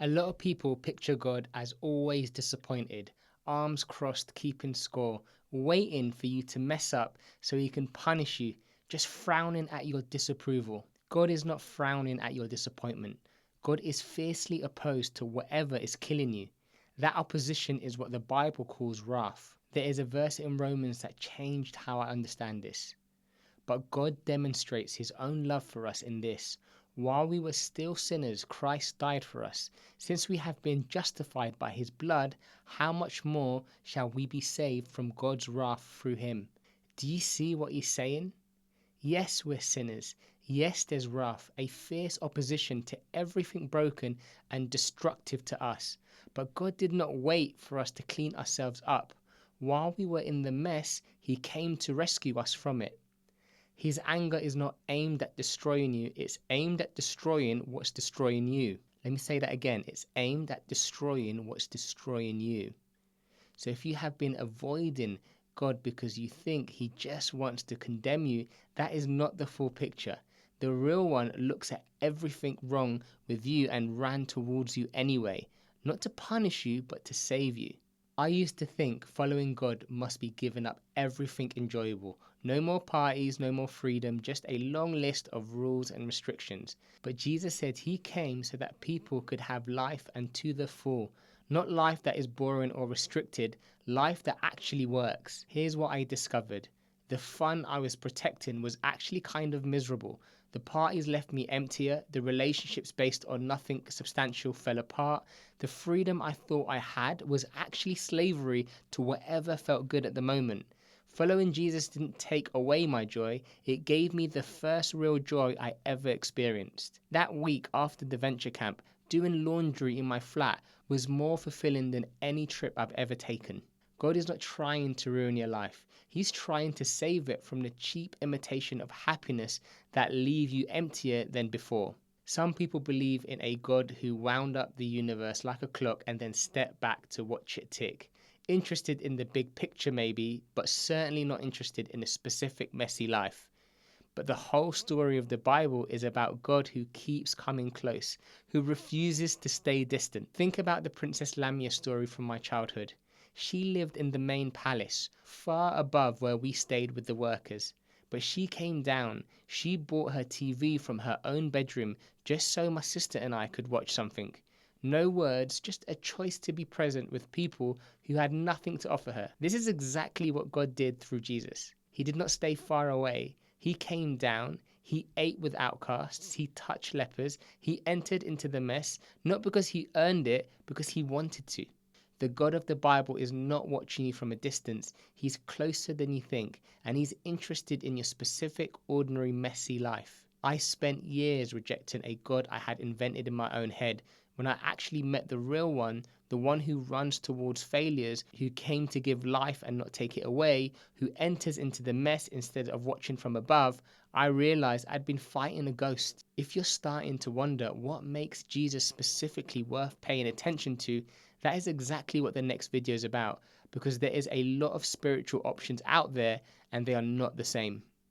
A lot of people picture God as always disappointed, arms crossed, keeping score, waiting for you to mess up so he can punish you, just frowning at your disapproval. God is not frowning at your disappointment. God is fiercely opposed to whatever is killing you. That opposition is what the Bible calls wrath. There is a verse in Romans that changed how I understand this. But God demonstrates his own love for us in this: while we were still sinners, Christ died for us. Since we have been justified by his blood, how much more shall we be saved from God's wrath through him? Do you see what he's saying? Yes, we're sinners. Yes, there's wrath, a fierce opposition to everything broken and destructive to us. But God did not wait for us to clean ourselves up. While we were in the mess, he came to rescue us from it. His anger is not aimed at destroying you, it's aimed at destroying what's destroying you. Let me say that again. It's aimed at destroying what's destroying you. So if you have been avoiding God because you think he just wants to condemn you, that is not the full picture. The real one looks at everything wrong with you and ran towards you anyway, not to punish you, but to save you. I used to think following God must be giving up everything enjoyable. No more parties, no more freedom, just a long list of rules and restrictions. But Jesus said he came so that people could have life and to the full. Not life that is boring or restricted, life that actually works. Here's what I discovered. The fun I was protecting was actually kind of miserable. The parties left me emptier, the relationships based on nothing substantial fell apart, the freedom I thought I had was actually slavery to whatever felt good at the moment. Following Jesus didn't take away my joy, it gave me the first real joy I ever experienced. That week after the venture camp, doing laundry in my flat was more fulfilling than any trip I've ever taken. God is not trying to ruin your life. He's trying to save it from the cheap imitation of happiness that leave you emptier than before. Some people believe in a God who wound up the universe like a clock and then stepped back to watch it tick. Interested in the big picture maybe, but certainly not interested in a specific messy life. But the whole story of the Bible is about God who keeps coming close, who refuses to stay distant. Think about the Princess Lamia story from my childhood. She lived in the main palace, far above where we stayed with the workers. But she came down. She bought her TV from her own bedroom just so my sister and I could watch something. No words, just a choice to be present with people who had nothing to offer her. This is exactly what God did through Jesus. He did not stay far away. He came down. He ate with outcasts. He touched lepers. He entered into the mess, not because he earned it, because he wanted to. The God of the Bible is not watching you from a distance. He's closer than you think, and he's interested in your specific, ordinary, messy life. I spent years rejecting a God I had invented in my own head when I actually met the real one, the one who runs towards failures, who came to give life and not take it away, who enters into the mess instead of watching from above. I realized I'd been fighting a ghost. If you're starting to wonder what makes Jesus specifically worth paying attention to, that is exactly what the next video is about, because there is a lot of spiritual options out there and they are not the same.